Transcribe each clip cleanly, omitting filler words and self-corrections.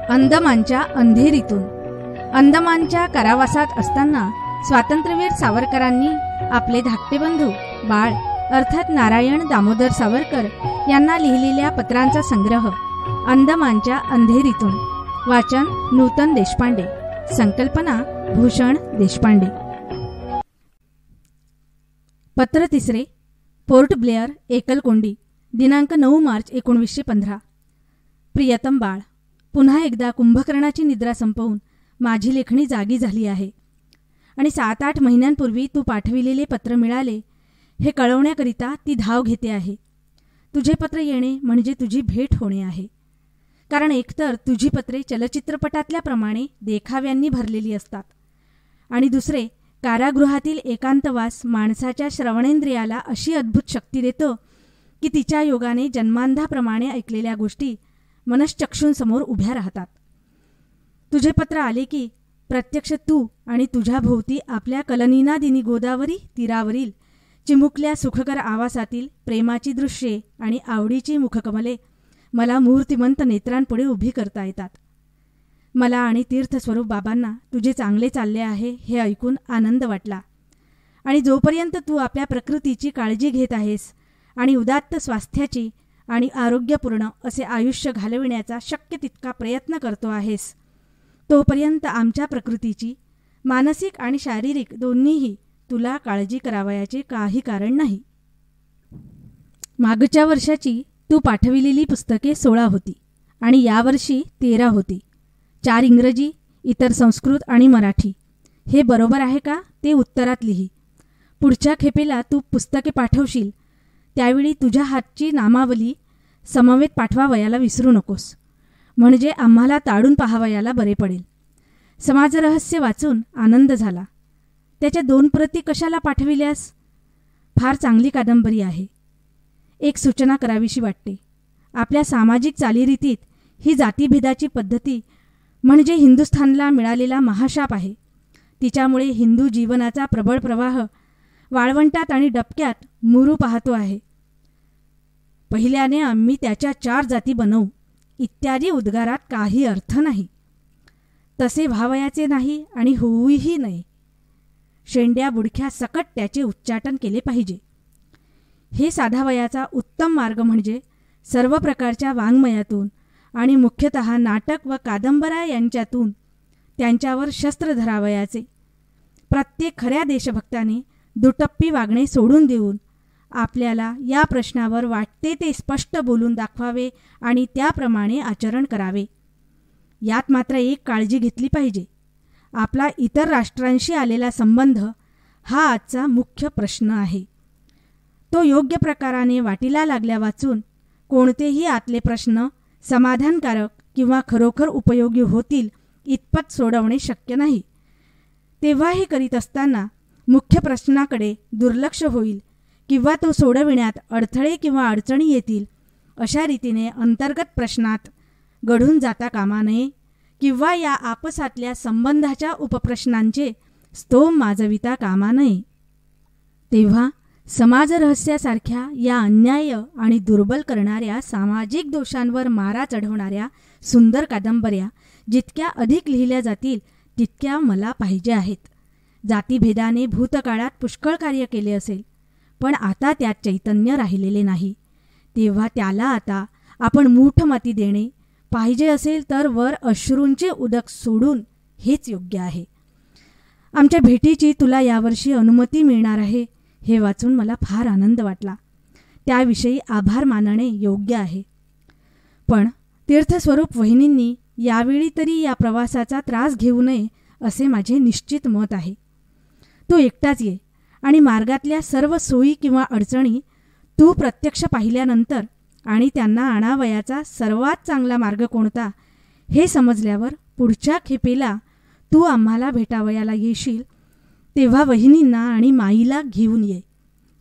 अंदमानच्या अंधेरीतून. अंदमानच्या कारावासात असताना स्वातंत्र्यवीर सावरकरांनी आपले धाकटे बंधू बाळ अर्थात नारायण दामोदर सावरकर यांना लिहिलेल्या पत्रांचा संग्रह अंदमानच्या अंधेरीतून. वाचन नूतन देशपांडे. संकल्पना भूषण देशपांडे. पत्र तिसरे. पोर्ट ब्लेअर, एकलकोंडी, दिनांक 9 मार्च 1915. प्रियतम बाळ, पुन्हा एकदा कुंभकर्णाची निद्रा संपवून माझी लेखणी जागी झाली आहे आणि 7-8 महिन्यांपूर्वी तू पाठविलेले पत्र मिळाले हे कळवण्याकरिता ती धाव घेते आहे. तुझे पत्र येणे म्हणजे तुझी भेट होणे आहे. कारण एकतर तुझी पत्रे चलचित्रपटातल्याप्रमाणे देखाव्यांनी भरलेली असतात आणि दुसरे, कारागृहातील एकांतवास माणसाच्या श्रवणेंद्रियाला अशी अद्भुत शक्ती देतो की तिच्या योगाने जन्मांधाप्रमाणे ऐकलेल्या गोष्टी मनश्चक्षूंसमोर उभ्या राहतात. तुझे पत्र आले की प्रत्यक्ष तू आणि तुझ्या भोवती आपल्या कलनीनादिनी गोदावरी तीरावरील चिमुकल्या सुखकर आवासातील प्रेमाची दृश्ये आणि आवडीची मुखकमले मला मूर्तिमंत नेत्रांपुढे उभी करता येतात. मला आणि तीर्थस्वरूप बाबांना तुझे चांगले चालले आहे हे ऐकून आनंद वाटला आणि जोपर्यंत तू आपल्या प्रकृतीची काळजी घेत आहेस आणि उदात्त स्वास्थ्याची आणि आरोग्यपूर्ण असे आयुष्य घालविण्याचा शक्य तितका प्रयत्न करतो आहेस, तोपर्यंत आमच्या प्रकृतीची मानसिक आणि शारीरिक दोन्हीही तुला काळजी करावयाचे काही कारण नाही. मागच्या वर्षाची तू पाठविलेली पुस्तके 16 होती आणि यावर्षी 13 होती. 4 इंग्रजी, इतर संस्कृत आणि मराठी. हे बरोबर आहे का ते उत्तरात लिही. पुढच्या खेपेला तू पुस्तके पाठवशील त्यावेळी तुझ्या हातची नामावली समवेत पाठवावयाला विसरू नकोस, म्हणजे आम्हाला ताडून पाहावयाला बरे पडेल. समाजरहस्य वाचून आनंद झाला. त्याच्या 2 प्रती कशाला पाठविल्यास? फार चांगली कादंबरी आहे. एक सूचना करावीशी वाटते. आपल्या सामाजिक चालीरीतीत ही जातीभेदाची पद्धती म्हणजे हिंदुस्थानला मिळालेला महाशाप आहे. तिच्यामुळे हिंदू जीवनाचा प्रबळ प्रवाह वाळवंटात आणि डबक्यात मुरू पाहतो आहे. पहिल्याने आम्ही त्याच्या 4 जाती बनवू इत्यादी उद्गारात काही अर्थ नाही. तसे व्हावयाचे नाही आणि होऊही नये. शेंड्या बुडख्या सकट त्याचे उच्चाटन केले पाहिजे. हे साधावयाचा उत्तम मार्ग म्हणजे सर्व प्रकारच्या वाङ्मयातून आणि मुख्यतः नाटक व कादंबरा यांच्यातून त्यांच्यावर शस्त्र धरावयाचे. प्रत्येक खऱ्या देशभक्ताने दुटप्पी वागणे सोडून देऊन आपल्याला या प्रश्नावर वाटते ते स्पष्ट बोलून दाखवावे आणि त्याप्रमाणे आचरण करावे. यात मात्र एक काळजी घेतली पाहिजे. आपला इतर राष्ट्रांशी आलेला संबंध हा आजचा मुख्य प्रश्न आहे. तो योग्य प्रकाराने वाटीला लागल्या वाचून कोणतेही आतले प्रश्न समाधानकारक किंवा खरोखर उपयोगी होतील इतपत सोडवणे शक्य नाही. तेव्हा हे करीत असताना मुख्य प्रश्नाकडे दुर्लक्ष होईल किंवा तो सोडविण्यात अडथळे किंवा अडचणी येतील अशा रीतीने अंतर्गत प्रश्नात गढून जाता कामा नये किंवा या आपसातल्या संबंधाच्या उपप्रश्नांचे स्तोम माजविता कामा नये. तेव्हा समाजरहस्यासारख्या या अन्याय आणि दुर्बल करणाऱ्या सामाजिक दोषांवर मारा चढवणाऱ्या सुंदर कादंबऱ्या जितक्या अधिक लिहिल्या जातील तितक्या मला पाहिजे आहेत. जातीभेदाने भूतकाळात पुष्कळ कार्य केले असेल, पण आता त्यात चैतन्य राहिलेले नाही. तेव्हा त्याला आता आपण मूठमाती देणे पाहिजे असेल तर वर अश्रूंचे उदक सोडून हेच योग्य आहे. आमच्या भेटीची तुला यावर्षी अनुमती मिळणार आहे हे वाचून मला फार आनंद वाटला. त्याविषयी आभार मानणे योग्य आहे. पण तीर्थस्वरूप वहिनींनी यावेळी तरी या प्रवासाचा त्रास घेऊ नये असे माझे निश्चित मत आहे. तू एकटाच ये आणि मार्गातल्या सर्व सोयी किंवा अडचणी तू प्रत्यक्ष पाहिल्यानंतर आणि त्यांना आणावयाचा सर्वात चांगला मार्ग कोणता हे समजल्यावर पुढच्या खेपेला तू आम्हाला भेटावयाला येशील तेव्हा वहिनींना आणि माईला घेऊन ये.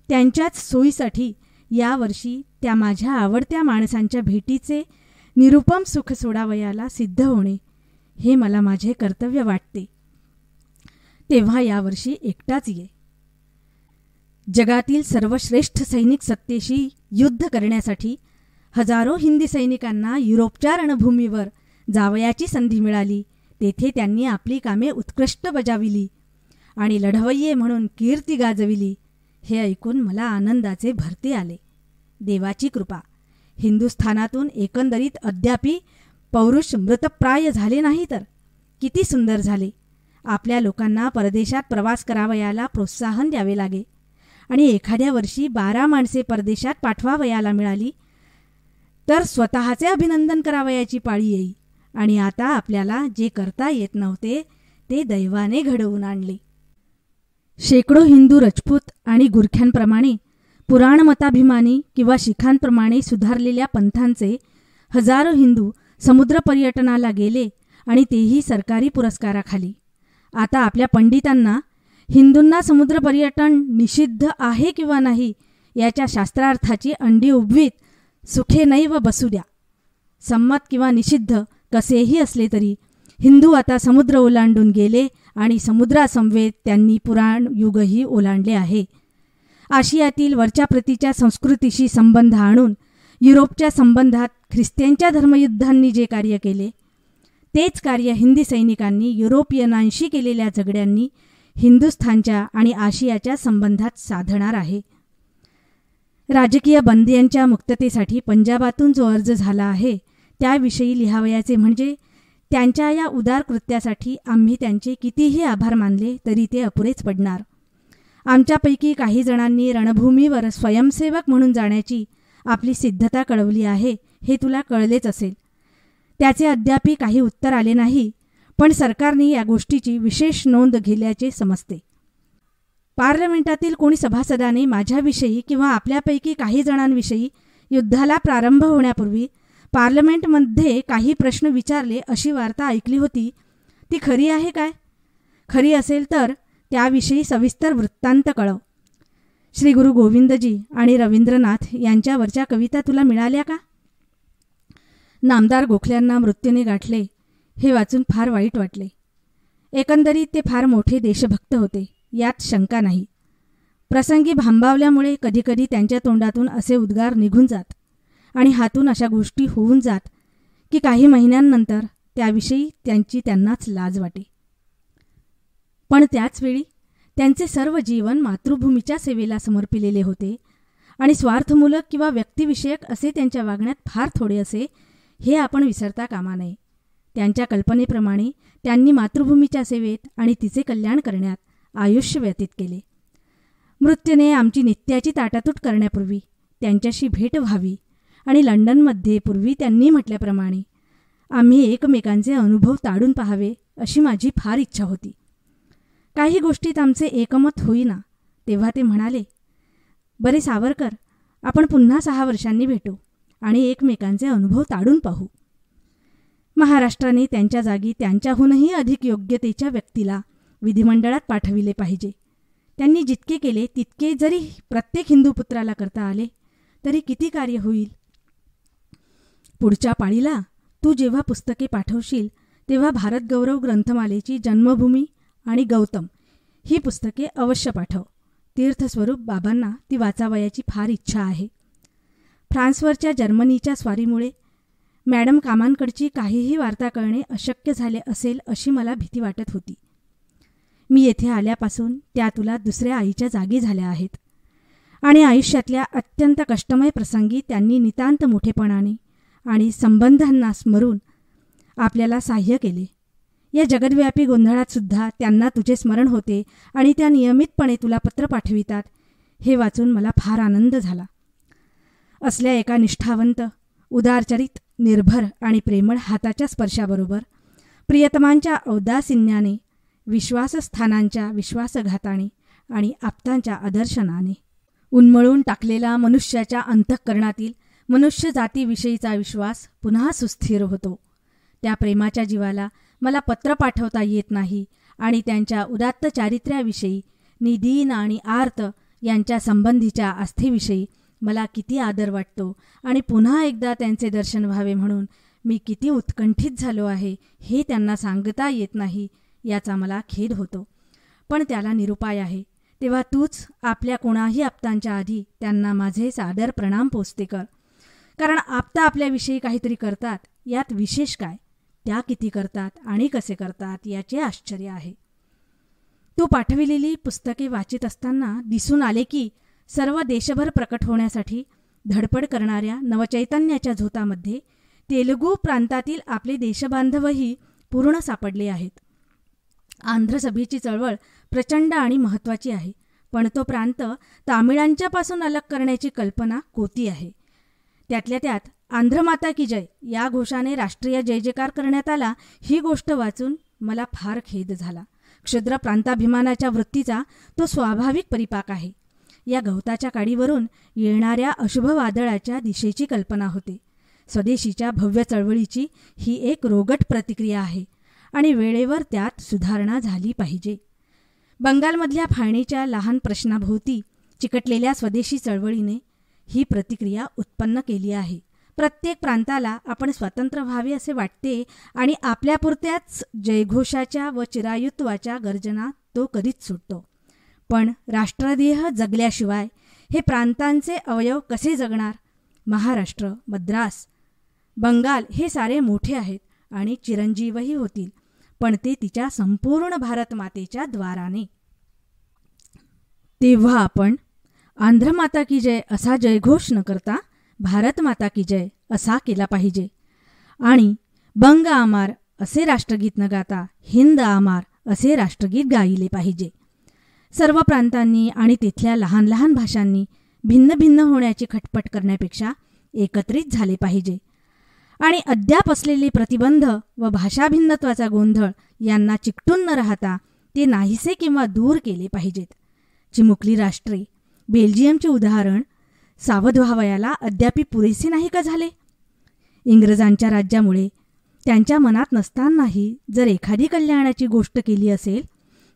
त्यांच्याच सोयीसाठी यावर्षी त्या माझ्या आवडत्या माणसांच्या भेटीचे निरुपम सुख सोडावयाला सिद्ध होणे हे मला माझे कर्तव्य वाटते. तेव्हा यावर्षी एकटाच ये. जगातील सर्वश्रेष्ठ सैनिक सत्तेशी युद्ध करण्यासाठी हजारो हिंदी सैनिकांना युरोपच्या रणभूमीवर जावयाची संधी मिळाली तेथे त्यांनी आपली कामे उत्कृष्ट बजाविली आणि लढवय्ये म्हणून कीर्ती गाजविली. हे ऐकून मला आनंदाचे भरते आले. देवाची कृपा. हिंदुस्थानातून एकंदरीत अद्यापी पौरुष मृतप्राय झाले नाही तर किती सुंदर झाले. आपल्या लोकांना परदेशात प्रवास करावयाला प्रोत्साहन द्यावे लागे आणि एखाद्या वर्षी 12 माणसे परदेशात पाठवावयाला मिळाली तर स्वतःचे अभिनंदन करावयाची पाळी येई. आणि आता आपल्याला जे करता येत नव्हते ते दैवाने घडवून आणले. शेकडो हिंदू राजपूत आणि गुरख्यांप्रमाणे पुराणमताभिमानी किंवा शिखांप्रमाणे सुधारलेल्या पंथांचे हजारो हिंदू समुद्र पर्यटनाला गेले आणि तेही सरकारी पुरस्काराखाली. आता आपल्या पंडितांना हिंदूंना समुद्र पर्यटन निषिद्ध आहे किंवा नाही याच्या शास्त्रार्थाची अंडी उबवीत सुखे नैव बसू द्या. संमत किंवा निषिद्ध कसेही असले तरी हिंदू आता समुद्र ओलांडून गेले आणि समुद्रासमवेत त्यांनी पुराण युगही ओलांडले आहे. आशियातील वरच्या प्रतीच्या संस्कृतीशी संबंध आणून युरोपच्या संबंधात ख्रिस्त्यांच्या धर्मयुद्धांनी जे कार्य केले तेच कार्य हिंदी सैनिकांनी युरोपियनांशी केलेल्या झगड्यांनी हिंदुस्थानच्या आणि आशियाच्या संबंधात साधणार आहे. राजकीय बंदयांच्या मुक्ततेसाठी पंजाबातून जो अर्ज झाला आहे त्याविषयी लिहावयाचे म्हणजे त्यांच्या या उदार कृत्यासाठी आम्ही त्यांचे कितीही आभार मानले तरी ते अपुरेच पडणार. आमच्यापैकी काही जणांनी रणभूमीवर स्वयंसेवक म्हणून जाण्याची आपली सिद्धता कळवली आहे हे तुला कळलेच असेल. त्याचे अद्यापी काही उत्तर आले नाही, पण सरकारने या गोष्टीची विशेष नोंद घेतल्याचे समजते. पार्लमेंटातील कोणी सभासदाने माझ्याविषयी किंवा आपल्यापैकी काही जणांविषयी युद्धाला प्रारंभ होण्यापूर्वी पार्लमेंटमध्ये काही प्रश्न विचारले अशी वार्ता ऐकली होती. ती खरी आहे काय? खरी असेल तर त्याविषयी सविस्तर वृत्तांत कळव. श्री गुरु गोविंदजी आणि रवींद्रनाथ यांच्यावरच्या कविता तुला मिळाल्या का? नामदार गोखल्यांना मृत्यूने गाठले हे वाचून फार वाईट वाटले. एकंदरीत ते फार मोठे देशभक्त होते, यात शंका नाही. प्रसंगी भांबावल्यामुळे कधीकधी त्यांच्या तोंडातून असे उद्गार निघून जात आणि हातून अशा गोष्टी होऊन जात की काही महिन्यांनंतर त्याविषयी त्यांनाच लाज वाटे. पण त्याचवेळी त्यांचे सर्व जीवन मातृभूमीच्या सेवेला समर्पिलेले होते आणि स्वार्थमूलक किंवा व्यक्तिविषयक असे त्यांच्या वागण्यात फार थोडे असे हे आपण विसरता कामा नये. त्यांच्या कल्पनेप्रमाणे त्यांनी मातृभूमीच्या सेवेत आणि तिचे कल्याण करण्यात आयुष्य व्यतीत केले. मृत्यूने आमची नित्याची ताटातूट करण्यापूर्वी त्यांच्याशी भेट व्हावी आणि लंडनमध्ये पूर्वी त्यांनी म्हटल्याप्रमाणे आम्ही एकमेकांचे अनुभव ताडून पाहावे अशी माझी फार इच्छा होती. काही गोष्टीत आमचे एकमत होईना तेव्हा ते म्हणाले, बरे सावरकर, आपण पुन्हा 6 वर्षांनी भेटू आणि एकमेकांचे अनुभव ताडून पाहू. महाराष्ट्राने त्यांच्या जागी त्यांच्याहूनही अधिक योग्यतेच्या व्यक्तीला विधिमंडळात पाठविले पाहिजे. त्यांनी जितके केले तितके जरी प्रत्येक हिंदू पुत्राला करता आले तरी किती कार्य होईल. पुढच्या पाळीला तू जेव्हा पुस्तके पाठवशील तेव्हा भारत गौरव ग्रंथमालेची जन्मभूमी आणि गौतम ही पुस्तके अवश्य पाठव. तीर्थस्वरूप बाबांना ती वाचावयाची फार इच्छा आहे. फ्रान्सवरच्या जर्मनीच्या स्वारीमुळे मॅडम कामांकडची काहीही वार्ता कळणे अशक्य झाले असेल अशी मला भीती वाटत होती. मी येथे आल्यापासून त्या तुला दुसऱ्या आईच्या जागी झाल्या आहेत आणि आयुष्यातल्या अत्यंत कष्टमय प्रसंगी त्यांनी नितांत मोठेपणाने आणि संबंधांना स्मरून आपल्याला साह्य केले. या जगद्व्यापी गोंधळात सुद्धा त्यांना तुझे स्मरण होते आणि त्या नियमितपणे तुला पत्र पाठवितात हे वाचून मला फार आनंद झाला. असल्या एका निष्ठावंत, उदारचरित, निर्भर आणि प्रेमळ हाताच्या स्पर्शाबरोबर प्रियतमांच्या औदासिन्याने, विश्वासस्थानांच्या विश्वासघाताने आणि आप्तांच्या आदर्शनाने उन्मळून टाकलेला मनुष्याच्या अंतःकरणातील मनुष्य जातीविषयीचा विश्वास पुन्हा सुस्थिर होतो. त्या प्रेमाच्या जीवाला मला पत्र पाठवता येत नाही आणि त्यांच्या उदात्त चारित्र्याविषयी, निदीन आणि आर्त यांच्या संबंधीच्या आस्थेविषयी मला किती आदर वाटतो आणि पुन्हा एकदा त्यांचे दर्शन व्हावे म्हणून मी किती उत्कंठित झालो आहे हे त्यांना सांगता येत नाही याचा मला खेद होतो. पण त्याला निरुपाय आहे. तेव्हा तूच आपल्या कोणाही आप्तांच्या आधी त्यांना माझे सादर प्रणाम पोचते कर. कारण आप्ता आपल्याविषयी काहीतरी करतात यात विशेष काय? त्या किती करतात आणि कसे करतात याचे आश्चर्य आहे. तू पाठविलेली पुस्तके वाचित असताना दिसून आले की सर्व देशभर प्रकट होण्यासाठी धडपड करणाऱ्या नवचैतन्याच्या झोतामध्ये तेलुगू प्रांतातील आपले देशबांधवही पूर्ण सापडले आहेत. आंध्र सभेची चळवळ प्रचंड आणि महत्त्वाची आहे, पण तो प्रांत तामिळांच्यापासून अलग करण्याची कल्पना कोती आहे. त्यातल्या त्यात आंध्रमाता की जय या घोषाने राष्ट्रीय जय जयकार करण्यात आला. ही गोष्ट वाचून मला फार खेद झाला. क्षुद्र प्रांताभिमानाच्या वृत्तीचा तो स्वाभाविक परिपाक आहे. या गवताच्या काडीवरून येणाऱ्या अशुभ वादळाच्या दिशेची कल्पना होते. स्वदेशीच्या भव्य चळवळीची ही एक रोगट प्रतिक्रिया आहे आणि वेळेवर त्यात सुधारणा झाली पाहिजे. बंगालमधल्या फाळणीच्या लहान प्रश्नाभोवती चिकटलेल्या स्वदेशी चळवळीने ही प्रतिक्रिया उत्पन्न केली आहे. प्रत्येक प्रांताला आपण स्वतंत्र व्हावे असे वाटते आणि आपल्यापुरत्याच जयघोषाच्या व चिरायुत्वाच्या गर्जना तो कधीच सुटतो. पण राष्ट्रदेह जगल्याशिवाय हे प्रांतांचे अवयव कसे जगणार? महाराष्ट्र, मद्रास, बंगाल हे सारे मोठे आहेत आणि चिरंजीवही होतील, पण ते तिच्या संपूर्ण भारतमातेच्या द्वाराने. तेव्हा आपण आंध्रमाता की जय असा जयघोष न करता भारत माता की जय असा केला पाहिजे आणि बंग आमार असे राष्ट्रगीत न गाता हिंद आमार असे राष्ट्रगीत गायले पाहिजे. सर्व प्रांतांनी आणि तिथल्या लहान लहान भाषांनी भिन्न भिन्न होण्याची खटपट करण्यापेक्षा एकत्रित झाले पाहिजे आणि अद्याप असलेले प्रतिबंध व भाषाभिन्नत्वाचा गोंधळ यांना चिकटून न राहता ते नाहीसे किंवा दूर केले पाहिजेत. चिमुकली राष्ट्रे, बेल्जियमचे उदाहरण सावध व्हावयाला अद्यापी पुरेसे नाही का झाले? इंग्रजांच्या राज्यामुळे त्यांच्या मनात नसतानाही जर एखादी कल्याणाची गोष्ट केली असेल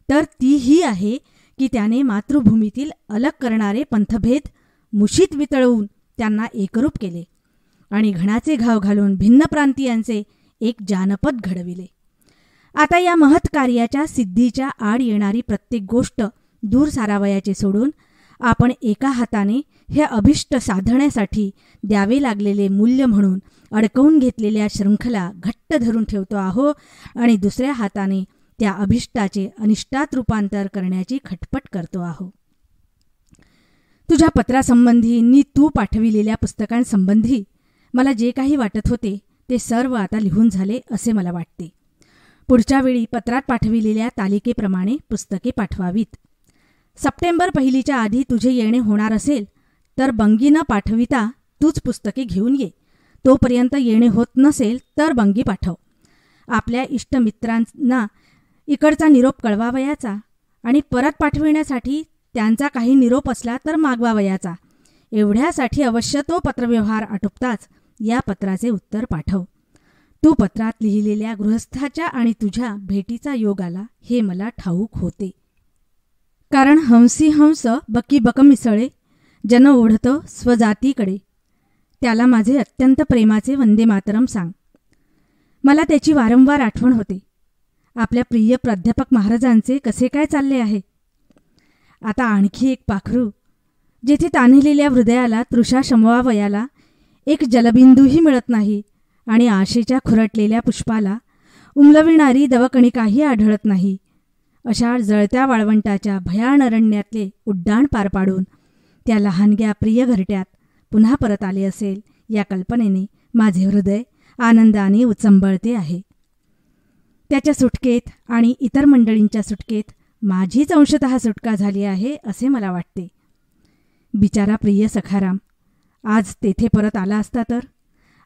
तर ती ही आहे की त्याने मातृभूमीतील अलग करणारे पंथभेद मुशीत वितळवून त्यांना एकरूप केले आणि घणाचे घाव घालून भिन्न प्रांतीयांचे एक जानपद घडविले. आता या महत् कार्याच्या सिद्धीच्या आड येणारी प्रत्येक गोष्ट दूर सारावयाचे सोडून आपण एका हाताने हे अभिष्ट साधण्यासाठी द्यावे लागलेले मूल्य म्हणून अडकवून घेतलेल्या शृंखला घट्ट धरून ठेवतो आहो आणि दुसऱ्या हाताने त्या अभिष्टाचे अनिष्टात रूपांतर करण्याची खटपट करतो आहो. तुझ्या पत्रासंबंधी नी तू पाठविलेल्या पुस्तकांसंबंधी मला जे काही वाटत होते ते सर्व आता लिहून झाले असे मला वाटते. पुढच्या वेळी पत्रात पाठविलेल्या तालिकेप्रमाणे पुस्तके पाठवावीत. सप्टेंबर 1च्या आधी तुझे येणे होणार असेल तर बंगी न पाठविता तूच पुस्तके घेऊन ये. तोपर्यंत येणे होत नसेल तर बंगी पाठव. आपल्या इष्टमित्रांना इकडचा निरोप कळवावयाचा आणि परत पाठविण्यासाठी त्यांचा काही निरोप असला तर मागवावयाचा. एवढ्यासाठी अवश्य तो पत्रव्यवहार आटोपताच या पत्राचे उत्तर पाठव. तू पत्रात लिहिलेल्या गृहस्थाच्या आणि तुझ्या भेटीचा योग आला हे मला ठाऊक होते. कारण हंसी हंस बकी बक मिसळे जन ओढतो स्वजातीकडे. त्याला माझे अत्यंत प्रेमाचे वंदे मातरम सांग. मला त्याची वारंवार आठवण होते. आपल्या प्रिय प्राध्यापक महाराजांचे कसे काय चालले आहे? आता आणखी एक पाखरू जेथे तान्हिलेल्या हृदयाला तृषा शमवावयाला एक जलबिंदूही मिळत नाही आणि आशेच्या खुरटलेल्या पुष्पाला उमलविणारी दवकणिकाही आढळत नाही, अशा जळत्या वाळवंटाच्या भयाण अरण्यातले उड्डाण पार पाडून त्या लहानग्या प्रिय घरट्यात पुन्हा परत आले असेल या कल्पनेने माझे हृदय आनंदाने उचंबळते आहे. त्याच्या सुटकेत आणि इतर मंडळींच्या सुटकेत माझीच अंशतः सुटका झाली आहे असे मला वाटते. बिचारा प्रिय सखाराम आज तेथे परत आला असता तर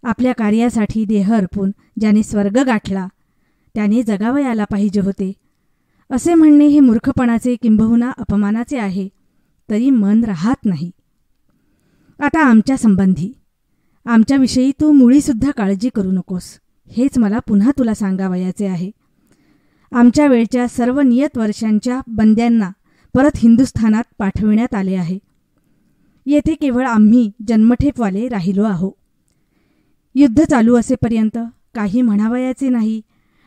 आपल्या कार्यासाठी देह अर्पून ज्याने स्वर्ग गाठला त्याने जगावयाला पाहिजे होते असे म्हणणे हे मूर्खपणाचे किंबहुना अपमानाचे आहे, तरी मन राहत नाही. आता आमच्या संबंधी आमच्याविषयी तू मुळीसुद्धा काळजी करू नकोस हेच मला पुन्हा तुला सांगावयाचे आहे. आमच्या वेळच्या सर्व नियत वर्षांच्या बंद्यांना परत हिंदुस्थानात पाठविण्यात आले आहे. येथे केवळ आम्ही जन्मठेपवाले राहिलो आहो. युद्ध चालू असेपर्यंत काही म्हणावयाचे नाही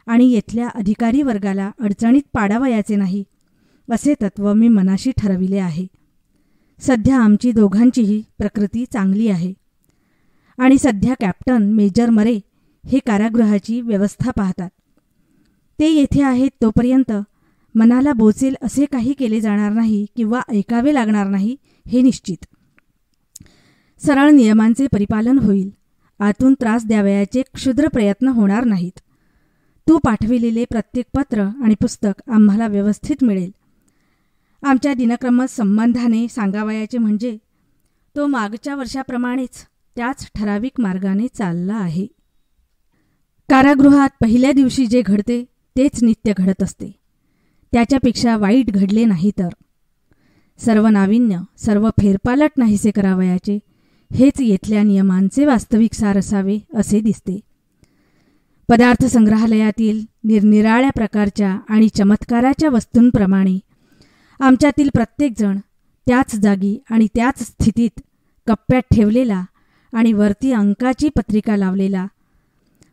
आणि येथल्या अधिकारी वर्गाला अडचणीत पाडावयाचे नाही असे तत्व मी मनाशी ठरविले आहे. सध्या आमची दोघांचीही प्रकृती चांगली आहे आणि सध्या कॅप्टन मेजर मरे हे कारागृहाची व्यवस्था पाहतात. ते येथे आहेत तोपर्यंत मनाला बोचेल असे काही केले जाणार नाही किंवा ऐकावे लागणार नाही हे निश्चित. सरळ नियमांचे परिपालन होईल. आतून त्रास द्यावयाचे क्षुद्र प्रयत्न होणार नाहीत. तू पाठविलेले प्रत्येक पत्र आणि पुस्तक आम्हाला व्यवस्थित मिळेल. आमच्या दिनक्रम संबंधाने सांगावयाचे म्हणजे तो मागच्या वर्षाप्रमाणेच त्याच ठराविक मार्गाने चालला आहे. कारागृहात पहिल्या दिवशी जे घडते तेच नित्य घडत असते. त्याच्यापेक्षा वाईट घडले नाही तर. सर्व नाविन्य, सर्व फेरपालट नाहीसे करावयाचे हेच येथल्या नियमांचे वास्तविक सार असावे असे दिसते. पदार्थ संग्रहालयातील निरनिराळ्या प्रकारच्या आणि चमत्काराच्या वस्तूंप्रमाणे आमच्यातील प्रत्येकजण त्याच जागी आणि त्याच स्थितीत कप्प्यात ठेवलेला आणि वरती अंकाची पत्रिका लावलेला,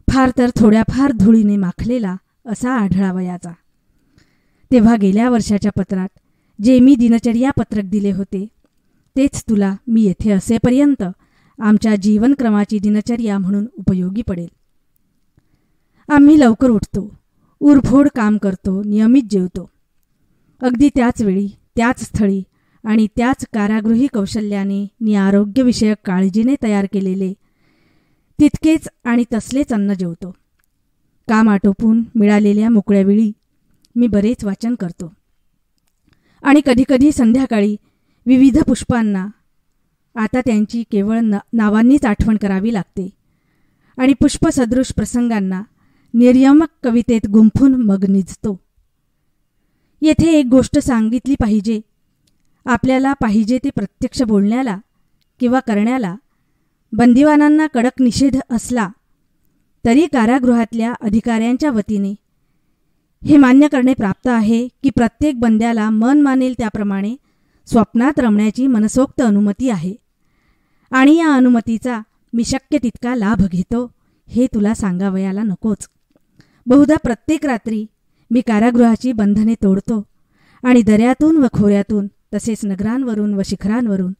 फार तर थोड्याफार धुळीने माखलेला असा आढळावयाचा. तेव्हा गेल्या वर्षाच्या पत्रात जे मी दिनचर्या पत्रक दिले होते तेच तुला मी येथे असेपर्यंत आमच्या जीवनक्रमाची दिनचर्या म्हणून उपयोगी पडेल. आम्ही लवकर उठतो, उरफोड काम करतो, नियमित जेवतो. अगदी त्याच वेळी, त्याच स्थळी आणि त्याच कारागृही कौशल्याने नि आरोग्यविषयक काळजीने तयार केलेले तितकेच आणि तसलेच अन्न जेवतो. काम आटोपून मिळालेल्या मोकळ्या वेळी मी बरेच वाचन करतो आणि कधीकधी संध्याकाळी विविध पुष्पांना, आता त्यांची केवळ नावांनीच आठवण करावी लागते, आणि पुष्पसदृश प्रसंगांना निर्यमक कवितेत गुंफून मग निजतो. येथे एक गोष्ट सांगितली पाहिजे. आपल्याला पाहिजे ते प्रत्यक्ष बोलण्याला किंवा करण्याला बंदिवानांना कडक निषेध असला तरी कारागृहातल्या अधिकाऱ्यांच्या वतीने हे मान्य करणे प्राप्त आहे की प्रत्येक बंद्याला मन मानेल त्याप्रमाणे स्वप्नात रमण्याची मनसोक्त अनुमती आहे, आणि या अनुमतीचा मी शक्य तितका लाभ घेतो हे तुला सांगावयाला नकोच. बहुधा प्रत्येक रात्री मी कारागृहाची बंधने तोडतो आणि दऱ्यातून व खोऱ्यातून तसेच नगरांवरून व शिखरांवरून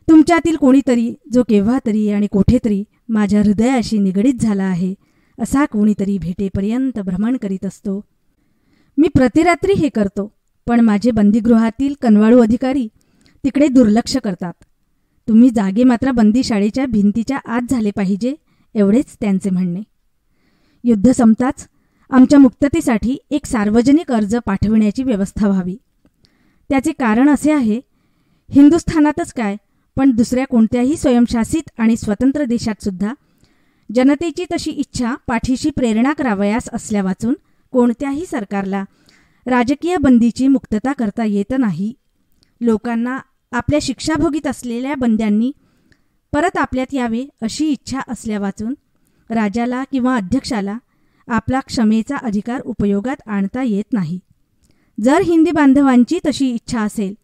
तुमच्यातील कोणीतरी जो केव्हा तरी आणि कोठेतरी माझ्या हृदयाशी निगडीत झाला आहे असा कोणीतरी भेटेपर्यंत भ्रमण करीत असतो. मी प्रतिरात्री हे करतो, पण माझे बंदीगृहातील कनवाळू अधिकारी तिकडे दुर्लक्ष करतात. तुम्ही जागे मात्र बंदीशाळेच्या भिंतीच्या आत झाले पाहिजे एवढेच त्यांचे म्हणणे. युद्ध संपताच आमच्या मुक्ततेसाठी एक सार्वजनिक अर्ज पाठविण्याची व्यवस्था व्हावी. त्याचे कारण असे आहे, हिंदुस्थानातच काय पण दुसऱ्या कोणत्याही स्वयंशासित आणि स्वतंत्र देशात सुद्धा जनतेची तशी इच्छा पाठीशी प्रेरणा करावयास असल्यावाचून कोणत्याही सरकारला राजकीय बंदीची मुक्तता करता येत नाही. लोकांना आपल्या शिक्षा भोगीत असलेल्या बंद्यांनी परत आपल्यात यावे अशी इच्छा असल्यावाचून राजाला किंवा अध्यक्षाला आपला क्षमेचा अधिकार उपयोगात आणता येत नाही. जर हिंदी बांधवांची तशी इच्छा असेल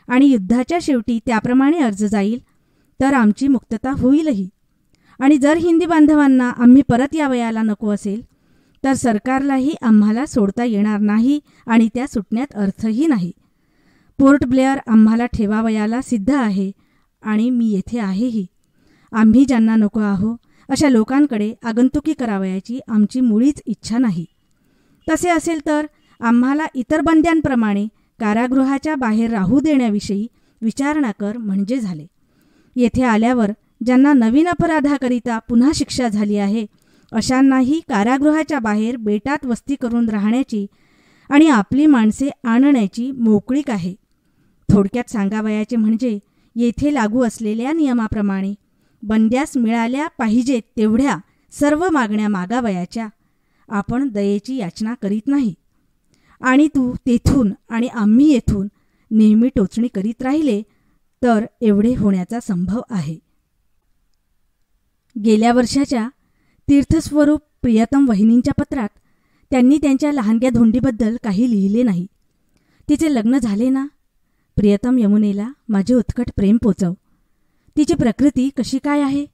आणि युद्धाच्या शेवटी त्याप्रमाणे अर्ज जाईल तर आमची मुक्तता होईलही, आणि जर हिंदी बांधवांना आम्ही परत यावयाला नको असेल तर सरकारलाही आम्हाला सोडता येणार नाही आणि त्या सुटण्यात अर्थही नाही. पोर्ट ब्लेअर आम्हाला ठेवावयाला सिद्ध आहे आणि मी येथे आहेही. आम्ही ज्यांना नको आहो अशा लोकांकडे आगंतुकी करावयाची आमची मुळीच इच्छा नाही. तसे असेल तर आम्हाला इतर बंद्यांप्रमाणे कारागृहाच्या बाहेर राहू देण्याविषयी विचारणा कर म्हणजे झाले. येथे आल्यावर ज्यांना नवीन अपराधाकरिता पुन्हा शिक्षा झाली आहे अशांनाही कारागृहाच्या बाहेर बेटात वस्ती करून राहण्याची आणि आपली माणसे आणण्याची मोकळीक आहे. थोडक्यात सांगावयाचे म्हणजे येथे लागू असलेल्या नियमाप्रमाणे बंद्यास मिळाल्या पाहिजेत तेवढ्या सर्व मागण्या मागावयाच्या. आपण दयेची याचना करीत नाही, आणि तू तेथून आणि आम्ही येथून नेहमी टोचणी करीत राहिले तर एवढे होण्याचा संभव आहे. गेल्या वर्षाच्या तीर्थस्वरूप प्रियतम वहिनींच्या पत्रात त्यांनी त्यांच्या लहानग्या धोंडीबद्दल काही लिहिले नाही. तिचे लग्न झाले ना. प्रियतम यमुनेला माझे उत्कट प्रेम पोचव. तिची प्रकृती कशी काय आहे?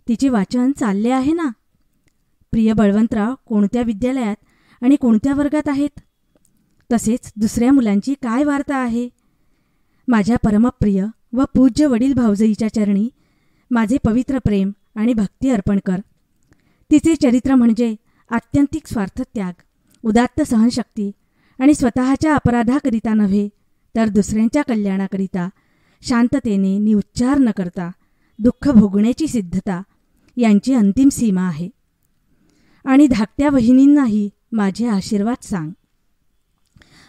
तिचे वाचन चालले आहे ना? प्रिय बळवंतराव कोणत्या विद्यालयात आणि कोणत्या वर्गात आहेत? तसेच दुसऱ्या मुलांची काय वार्ता आहे? माझ्या परमप्रिय व पूज्य वडील भाऊजाईच्या चरणी माझे पवित्र प्रेम आणि भक्ती अर्पण कर. तिचे चरित्र म्हणजे आत्यंतिक स्वार्थत्याग, उदात्त सहनशक्ती आणि स्वतःच्या अपराधाकरिता नव्हे तर दुसऱ्यांच्या कल्याणाकरिता शांततेने निउच्चार न करता दुःख भोगण्याची सिद्धता यांची अंतिम सीमा आहे. आणि धाकट्या वहिनींनाही माझे आशीर्वाद सांग.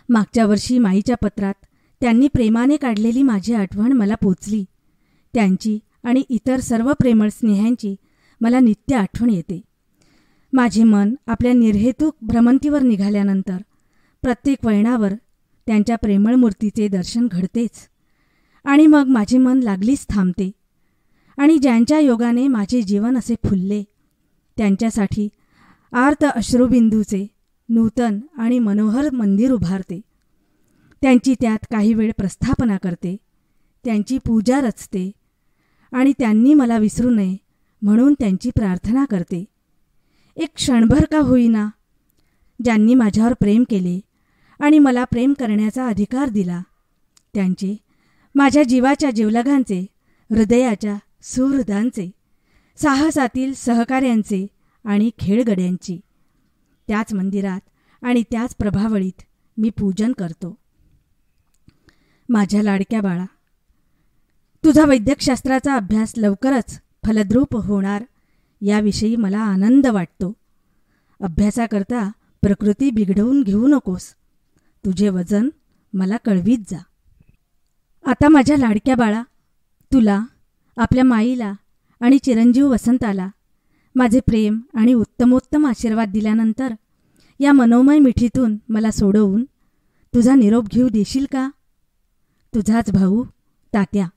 मागच्या वर्षी माईच्या पत्रात त्यांनी प्रेमाने काढलेली माझी आठवण मला पोचली. त्यांची आणि इतर सर्व प्रेमळ स्नेहांची मला नित्य आठवण येते. माझे मन आपल्या निर्हेतुक भ्रमंतीवर निघाल्यानंतर प्रत्येक वळणावर त्यांच्या प्रेमळ मूर्तीचे दर्शन घडतेच आणि मग माझे मन लागलीच थांबते. आणि ज्यांच्या योगाने माझे जीवन असे फुलले त्यांच्यासाठी आर्त अश्रुबिंदूचे नूतन आणि मनोहर मंदिर उभारते. त्यांची त्यात काही वेळ प्रस्थापना करते, त्यांची पूजा रचते आणि त्यांनी मला विसरू नये म्हणून त्यांची प्रार्थना करते. एक क्षणभर का होईना ज्यांनी माझ्यावर प्रेम केले आणि मला प्रेम करण्याचा अधिकार दिला त्यांचे, माझ्या जीवाच्या जिवलगांचे, हृदयाच्या सुहृदांचे, साहसातील सहकाऱ्यांचे आणि खेळगड्यांची त्याच मंदिरात आणि त्याच प्रभावळीत मी पूजन करतो. माझ्या लाडक्या बाळा, तुझा वैद्यकशास्त्राचा अभ्यास लवकरच फलद्रूप होणार याविषयी मला आनंद वाटतो. अभ्यासाकरता प्रकृती बिघडवून घेऊ नकोस. तुझे वजन मला कळवीत जा. आता माझ्या लाडक्या बाळा, तुला, आपल्या माईला आणि चिरंजीव वसंताला माझे प्रेम आणि उत्तमोत्तम आशीर्वाद दिल्यानंतर या मनोमय मिठीतून मला सोडवून तुझा निरोप घेऊ देशील का? तुझाच भाऊ तात्या.